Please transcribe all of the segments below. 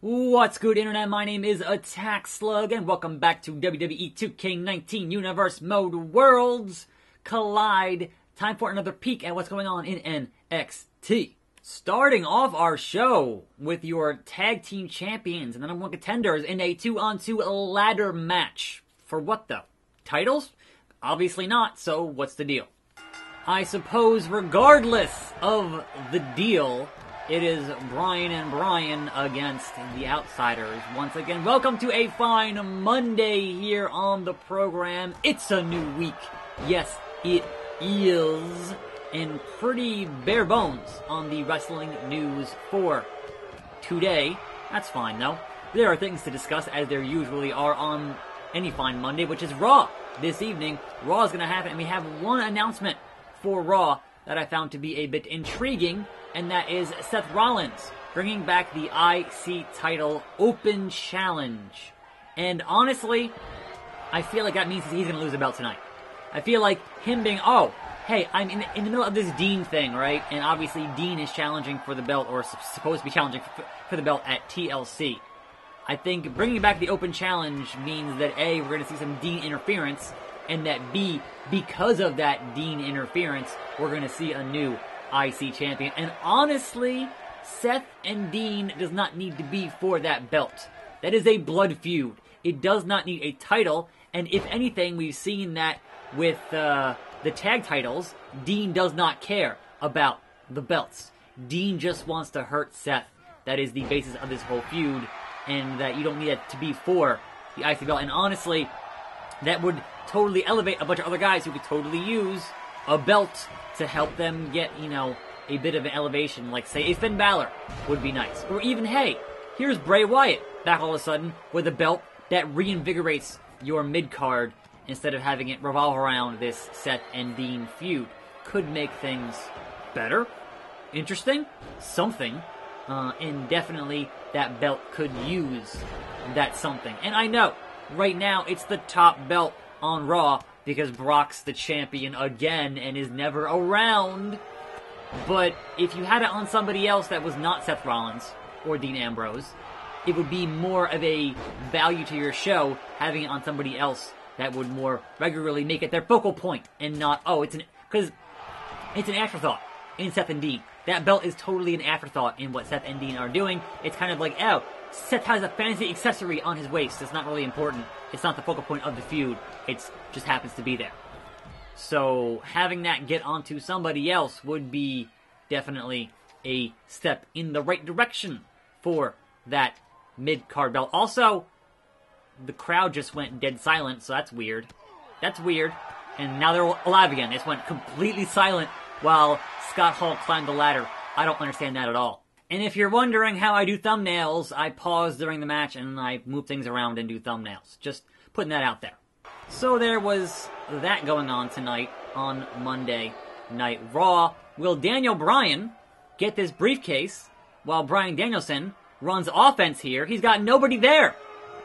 What's good, Internet? My name is attackslug, and welcome back to WWE 2K19 Universe Mode Worlds Collide. Time for another peek at what's going on in NXT. Starting off our show with your tag team champions and the #1 contenders in a 2-on-2 ladder match. For what though? Titles? Obviously not, so what's the deal? I suppose regardless of the deal, it is Brian and Brian against the Outsiders. Once again, welcome to a fine Monday here on the program. It's a new week. Yes, it is. And pretty bare bones on the wrestling news for today. That's fine though. There are things to discuss as there usually are on any fine Monday, which is Raw. This evening, Raw is going to happen, and we have one announcement for Raw that I found to be a bit intriguing, and that is Seth Rollins bringing back the IC title Open Challenge. And honestly, I feel like that means he's going to lose the belt tonight. I feel like him being, oh, hey, I'm in the middle of this Dean thing, right? And obviously Dean is challenging for the belt, or supposed to be challenging for the belt at TLC. I think bringing back the Open Challenge means that A, we're going to see some Dean interference, and that B, because of that Dean interference, we're going to see a new IC champion. And honestly, Seth and Dean does not need to be for that belt. That is a blood feud. It does not need a title, and if anything, we've seen that with the tag titles, Dean does not care about the belts. Dean just wants to hurt Seth. That is the basis of this whole feud, and that you don't need it to be for the IC belt. And honestly, that would totally elevate a bunch of other guys who could totally use a belt to help them get, you know, a bit of an elevation. Like, say, a Finn Balor would be nice. Or even, hey, here's Bray Wyatt back all of a sudden with a belt that reinvigorates your mid-card instead of having it revolve around this Seth and Dean feud. Could make things better, interesting, something. And definitely that belt could use that something. And I know, right now, it's the top belt on Raw because Brock's the champion again and is never around. But if you had it on somebody else that was not Seth Rollins or Dean Ambrose, it would be more of a value to your show having it on somebody else that would more regularly make it their focal point and not, because it's an afterthought in Seth and Dean. That belt is totally an afterthought in what Seth and Dean are doing. It's kind of like, oh, Seth has a fancy accessory on his waist. It's not really important. It's not the focal point of the feud. It just happens to be there. So having that get onto somebody else would be definitely a step in the right direction for that mid-card belt. Also, the crowd just went dead silent, so that's weird. That's weird. And now they're alive again. They just went completely silent while Scott Hall climbed the ladder. I don't understand that at all. And if you're wondering how I do thumbnails, I pause during the match and I move things around and do thumbnails. Just putting that out there. So there was that going on tonight on Monday Night Raw. Will Daniel Bryan get this briefcase while Bryan Danielson runs offense here? He's got nobody there.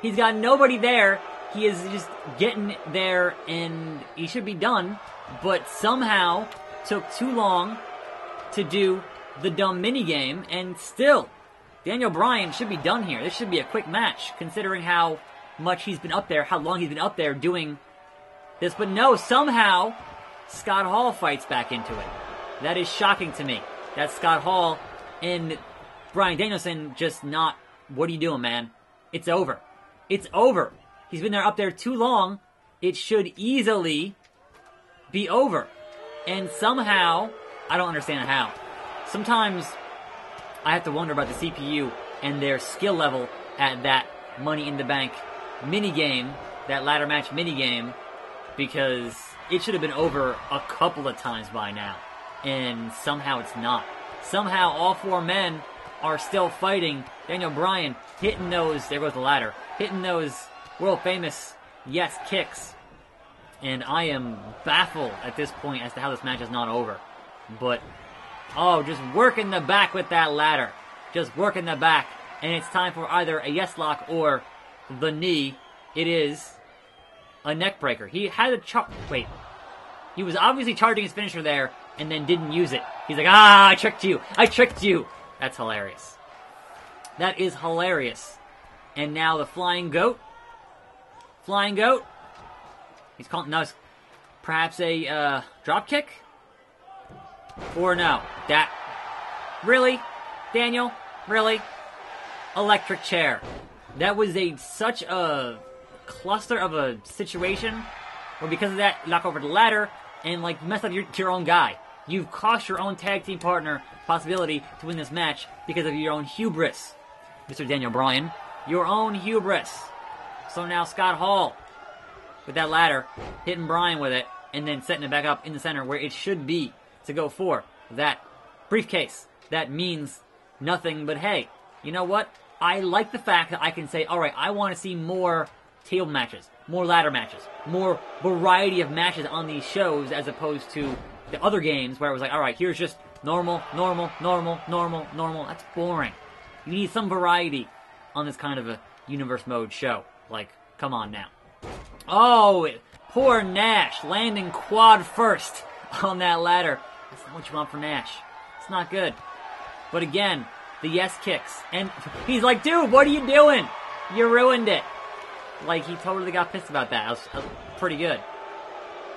He's got nobody there. He is just getting there and he should be done, but somehow took too long to do the dumb minigame, and still, Daniel Bryan should be done here. This should be a quick match, considering how much he's been up there, how long he's been up there doing this. But no, somehow, Scott Hall fights back into it. That is shocking to me. That Scott Hall and Bryan Danielson just not, what are you doing, man? It's over. It's over. He's been there up there too long. It should easily be over. And somehow, I don't understand how. Sometimes I have to wonder about the CPU and their skill level at that Money in the Bank minigame, that ladder match minigame, because it should have been over a couple of times by now. And somehow it's not. Somehow all four men are still fighting. Daniel Bryan hitting those, there goes the ladder, hitting those world famous yes kicks. And I am baffled at this point as to how this match is not over. But, oh, just working the back with that ladder. Just working the back. And it's time for either a yes lock or the knee. It is a neck breaker. He had a wait. He was obviously charging his finisher there and then didn't use it. He's like, I tricked you. I tricked you. That's hilarious. That is hilarious. And now the flying goat. Flying goat. He's calling, no, it's perhaps a drop kick? Or no? That, really? Daniel? Really? Electric chair. That was such a cluster of a situation where because of that, you knock over the ladder and like mess up your own guy. You've cost your own tag team partner possibility to win this match because of your own hubris. Mr. Daniel Bryan, your own hubris. So now Scott Hall, with that ladder, hitting Bryan with it, and then setting it back up in the center where it should be to go for that briefcase. That means nothing but, hey, you know what? I like the fact that I can say, alright, I want to see more table matches, more ladder matches, more variety of matches on these shows as opposed to the other games where it was like, alright, here's just normal, normal, normal, normal, normal. That's boring. You need some variety on this kind of a universe mode show. Like, come on now. Oh, poor Nash landing quad first on that ladder. That's not what you want for Nash. It's not good. But again, the yes kicks. And he's like, dude, what are you doing? You ruined it. Like, he totally got pissed about that. That was pretty good.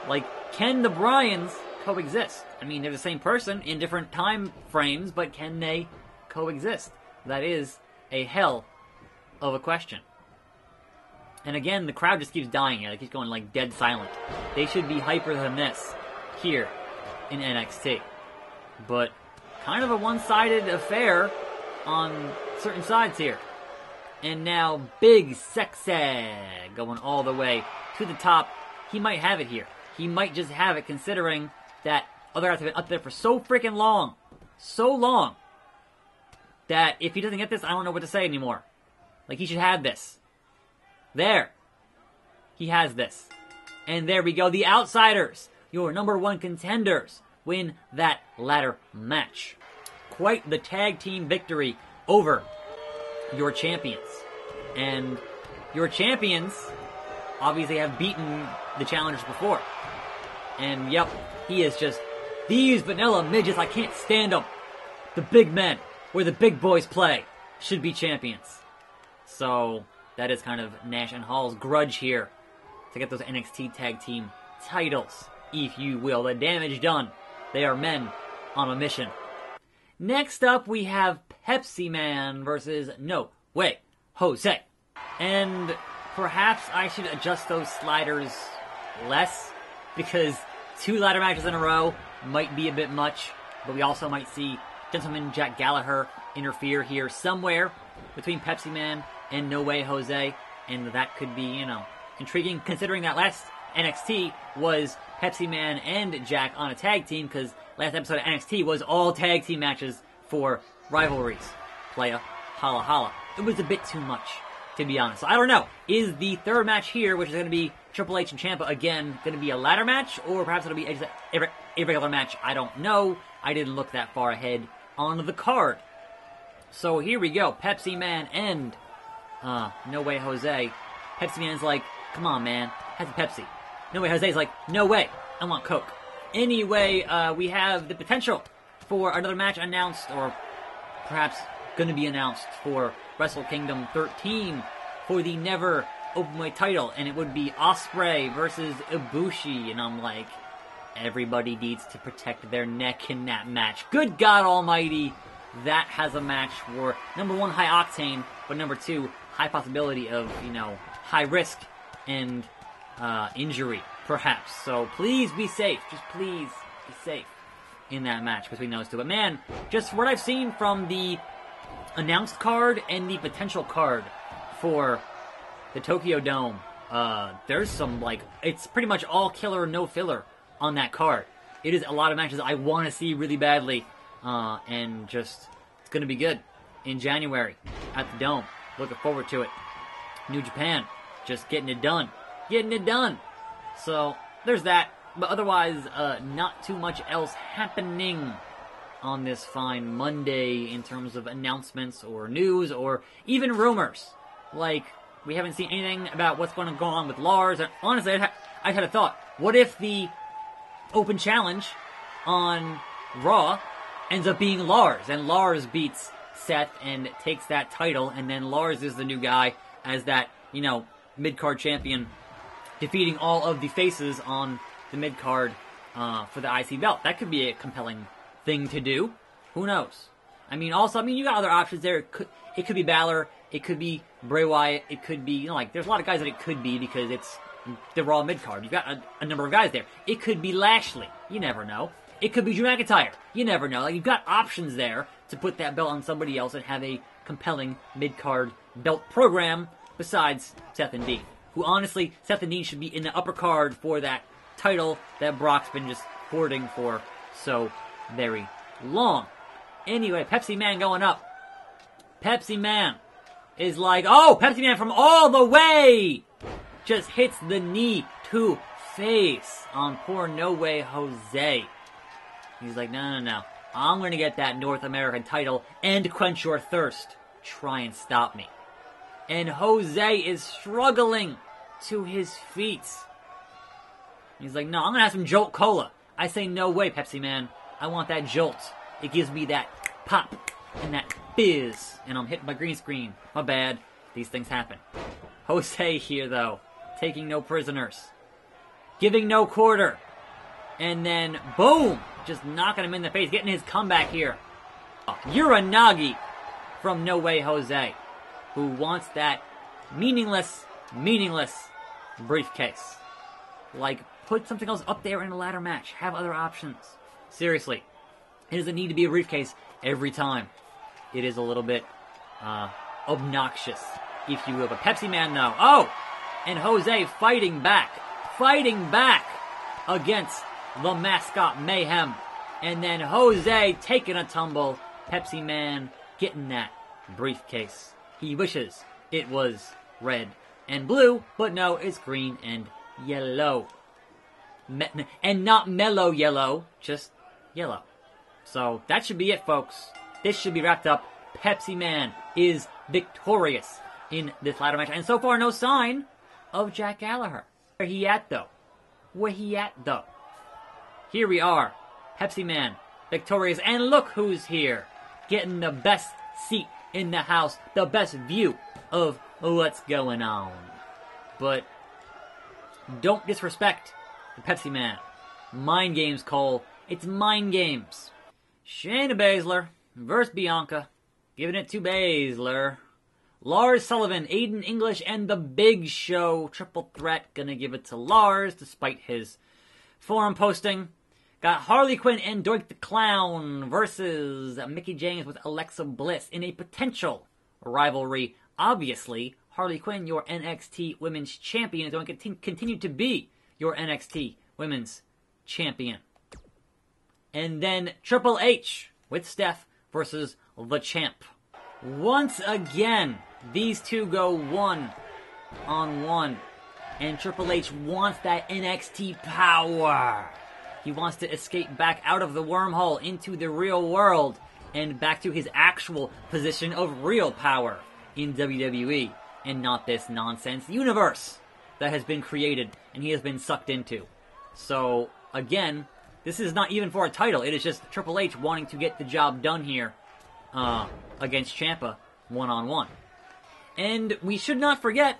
Like, can the Bryans coexist? I mean, they're the same person in different time frames, but can they coexist? That is a hell of a question. And again, the crowd just keeps dying. It keeps going like dead silent. They should be hyper than this here in NXT. But kind of a one-sided affair on certain sides here. And now Big Sexy going all the way to the top. He might have it here. He might just have it considering that other guys have been up there for so freaking long. So long. That if he doesn't get this, I don't know what to say anymore. Like, he should have this. There. He has this. And there we go. The Outsiders, your number one contenders, win that ladder match. Quite the tag team victory over your champions. And your champions obviously have beaten the challengers before. And yep, he is just, these vanilla midgets, I can't stand them. The big men, where the big boys play, should be champions. So that is kind of Nash and Hall's grudge here to get those NXT tag team titles, if you will. The damage done. They are men on a mission. Next up, we have Pepsi Man versus No Way Jose. And perhaps I should adjust those sliders less, because 2 ladder matches in a row might be a bit much, but we also might see Gentleman Jack Gallagher interfere here somewhere between Pepsi Man and No Way Jose, and that could be, you know, intriguing considering that last NXT was Pepsi Man and Jack on a tag team, because last episode of NXT was all tag team matches for rivalries. Playa, holla holla. It was a bit too much, to be honest. So I don't know. Is the third match here, which is going to be Triple H and Ciampa again, going to be a ladder match, or perhaps it'll be a regular match? I don't know. I didn't look that far ahead on the card. So here we go. Pepsi Man and No Way Jose. Pepsi Man's like, come on, man. Have the Pepsi. No Way Jose's like, no way. I want Coke. Anyway, we have the potential for another match announced, or perhaps going to be announced for Wrestle Kingdom 13 for the never openweight title, and it would be Ospreay versus Ibushi, and I'm like, everybody needs to protect their neck in that match. Good God Almighty, that has a match for number 1, high octane, but number 2, high possibility of, you know, high risk and injury, perhaps. So please be safe. Just please be safe in that match between those two. But man, just what I've seen from the announced card and the potential card for the Tokyo Dome, there's some, like, it's pretty much all killer, no filler on that card. It is a lot of matches I want to see really badly, and just, it's going to be good in January at the Dome. Looking forward to it. New Japan, just getting it done. Getting it done. So, there's that. But otherwise, not too much else happening on this fine Monday in terms of announcements or news or even rumors. Like, we haven't seen anything about what's going to go on with Lars. And honestly, I had a thought. What if the open challenge on Raw ends up being Lars, and Lars beats Seth and takes that title, and then Lars is the new guy as that, you know, mid-card champion, defeating all of the faces on the mid-card for the IC belt. That could be a compelling thing to do. Who knows? I mean, also, you got other options there. It could be Balor. It could be Bray Wyatt. It could be, you know, like, there's a lot of guys that it could be because it's the Raw mid-card. You've got a number of guys there. It could be Lashley. You never know. It could be Drew McIntyre. You never know. Like, you've got options there to put that belt on somebody else and have a compelling mid-card belt program besides Seth and Dean. Who, honestly, Seth and Dean should be in the upper card for that title that Brock's been just hoarding for so very long. Anyway, Pepsi Man going up. Pepsi Man is like, oh, Pepsi Man from all the way! Just hits the knee to face on poor No Way Jose. He's like, no. I'm going to get that North American title and quench your thirst. Try and stop me. And Jose is struggling to his feet. He's like, no, I'm going to have some Jolt Cola. I say, no way, Pepsi Man. I want that Jolt. It gives me that pop and that fizz. And I'm hitting my green screen. My bad. These things happen. Jose here, though, taking no prisoners. Giving no quarter. And then, boom! Just knocking him in the face. Getting his comeback here. Uranagi from No Way Jose. Who wants that meaningless briefcase. Like, put something else up there in a ladder match. Have other options. Seriously. It doesn't need to be a briefcase every time. It is a little bit obnoxious, if you will. But Pepsi Man, though. Oh! And Jose fighting back. Fighting back against the mascot Mayhem. And then Jose taking a tumble. Pepsi Man getting that briefcase. He wishes it was red and blue, but no, it's green and yellow. And not mellow yellow, just yellow. So that should be it, folks. This should be wrapped up. Pepsi Man is victorious in this ladder match. And so far, no sign of Jack Gallagher. Where he at, though? Here we are. Pepsi Man, victorious. And look who's here. Getting the best seat in the house. The best view of what's going on. But don't disrespect the Pepsi Man. Mind games, Cole. It's mind games. Shayna Baszler versus Bianca. Giving it to Baszler. Lars Sullivan, Aiden English, and The Big Show. Triple threat. Gonna give it to Lars, despite his forum posting. Got Harley Quinn and Doink the Clown versus Mickie James with Alexa Bliss in a potential rivalry. Obviously, Harley Quinn, your NXT Women's Champion, is going to continue to be your NXT Women's Champion. And then Triple H with Steph versus the Champ. Once again, these two go one-on-one. And Triple H wants that NXT power. He wants to escape back out of the wormhole into the real world and back to his actual position of real power in WWE and not this nonsense universe that has been created and he has been sucked into. So, again, this is not even for a title. It is just Triple H wanting to get the job done here against Ciampa one-on-one. And we should not forget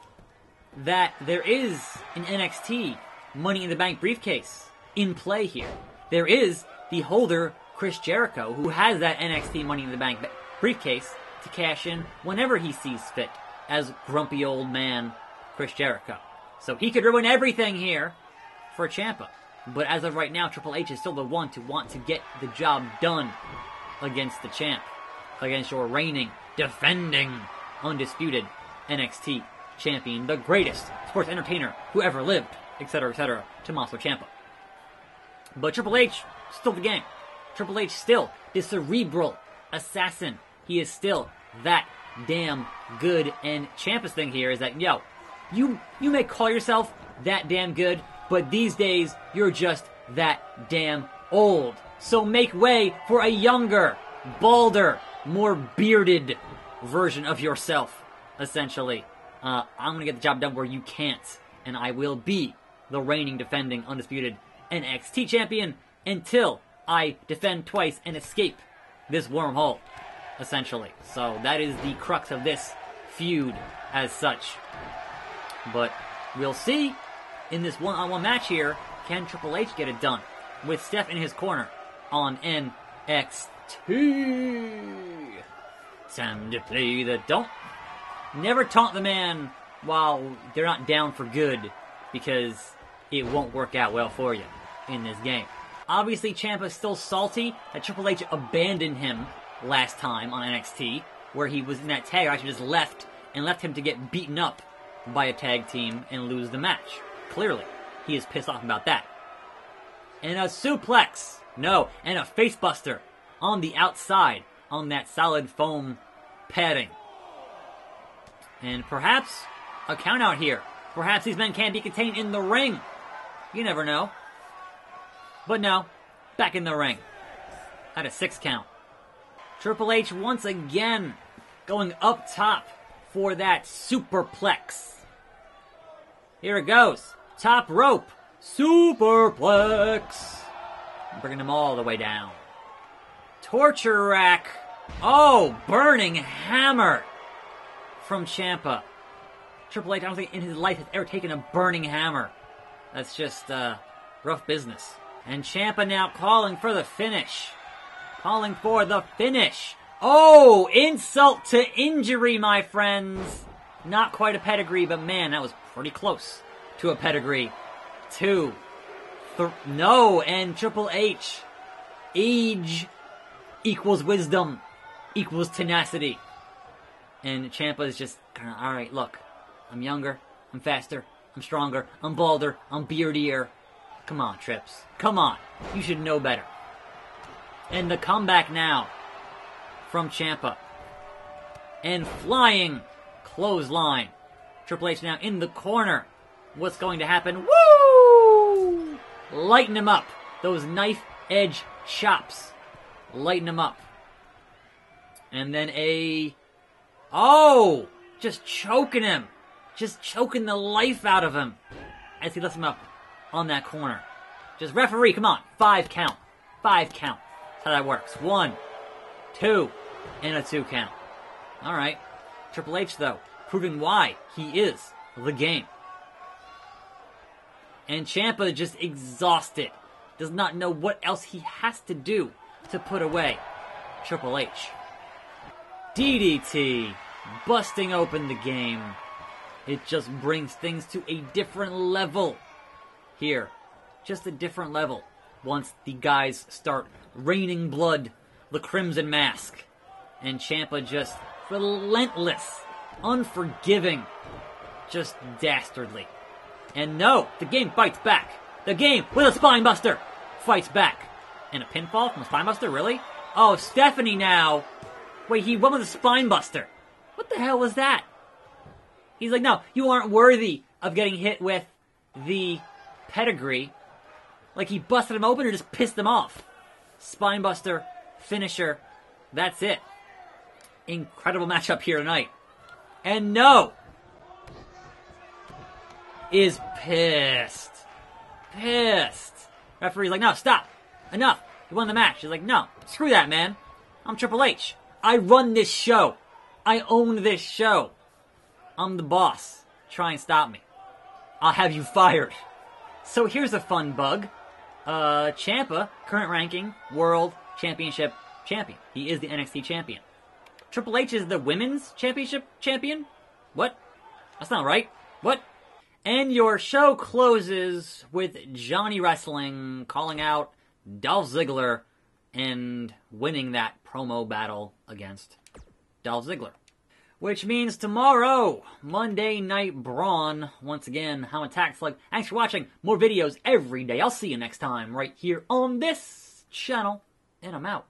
that there is an NXT Money in the Bank briefcase in play here. There is the holder, Chris Jericho, who has that NXT Money in the Bank briefcase to cash in whenever he sees fit as grumpy old man Chris Jericho. So he could ruin everything here for Ciampa. But as of right now, Triple H is still the one to want to get the job done against the champ. Against your reigning, defending, undisputed NXT champion, the greatest sports entertainer who ever lived, etc., Tommaso Ciampa. But Triple H, still the game. Triple H still the cerebral assassin. He is still that damn good. And Ciampa's thing here is that, yo, you may call yourself that damn good, but these days, you're just that damn old. So make way for a younger, balder, more bearded version of yourself, essentially. I'm gonna get the job done where you can't, and I will be the reigning, defending, undisputed NXT champion until I defend twice and escape this wormhole, essentially. So that is the crux of this feud as such. But we'll see in this one-on-one match here, can Triple H get it done with Steph in his corner on NXT? Time to play the don't. Never taunt the man while they're not down for good, because it won't work out well for you in this game. Obviously, Ciampa's still salty that Triple H abandoned him last time on NXT, where he was in that tag, actually just left him to get beaten up by a tag team and lose the match. Clearly, he is pissed off about that. And a suplex. No, and a facebuster on the outside on that solid foam padding. And perhaps a count out here. Perhaps these men can't be contained in the ring. You never know. But no, back in the ring. At a 6 count. Triple H once again going up top for that superplex. Here it goes. Top rope. Superplex. Bringing them all the way down. Torture rack. Oh, burning hammer from Ciampa. Triple H, I don't think in his life has ever taken a burning hammer. That's just rough business. And Ciampa now calling for the finish. Calling for the finish. Oh, insult to injury, my friends. Not quite a pedigree, but man, that was pretty close to a pedigree. 2. No, and Triple H. Age equals wisdom equals tenacity. And Ciampa is just kind of, alright, look. I'm younger, I'm faster, I'm stronger, I'm balder, I'm beardier. Come on, Trips. Come on. You should know better. And the comeback now from Ciampa. And flying clothesline. Triple H now in the corner. What's going to happen? Woo! Lighten him up. Those knife edge chops. Lighten him up. And then oh! Just choking him. Just choking the life out of him. As he lifts him up on that corner. Just referee, come on. 5 count. 5 count. That's how that works. 1, 2, and a 2 count. Alright. Triple H, though, proving why he is the game. And Ciampa just exhausted. Does not know what else he has to do to put away Triple H. DDT. Busting open the game. It just brings things to a different level here. Just a different level. Once the guys start raining blood, the Crimson Mask. And Ciampa just relentless, unforgiving, just dastardly. And no, the game fights back. The game with a spine buster fights back. And a pinfall from a spine buster, really? Oh, Stephanie now. Wait, he went with a spine buster. What the hell was that? He's like, no, you aren't worthy of getting hit with the pedigree. Like he busted him open or just pissed him off. Spinebuster, finisher, that's it. Incredible matchup here tonight. And no! Is pissed. Pissed. Referee's like, no, stop. Enough. You won the match. He's like, no, screw that, man. I'm Triple H. I run this show. I own this show. I'm the boss. Try and stop me. I'll have you fired. So here's a fun bug. Ciampa, current ranking, World Championship champion. He is the NXT champion. Triple H is the Women's Championship champion? What? That's not right. What? And your show closes with Johnny Wrestling calling out Dolph Ziggler and winning that promo battle against Dolph Ziggler. Which means tomorrow, Monday Night Brawn. Once again, I'm attackslug. Thanks for watching. More videos every day. I'll see you next time right here on this channel. And I'm out.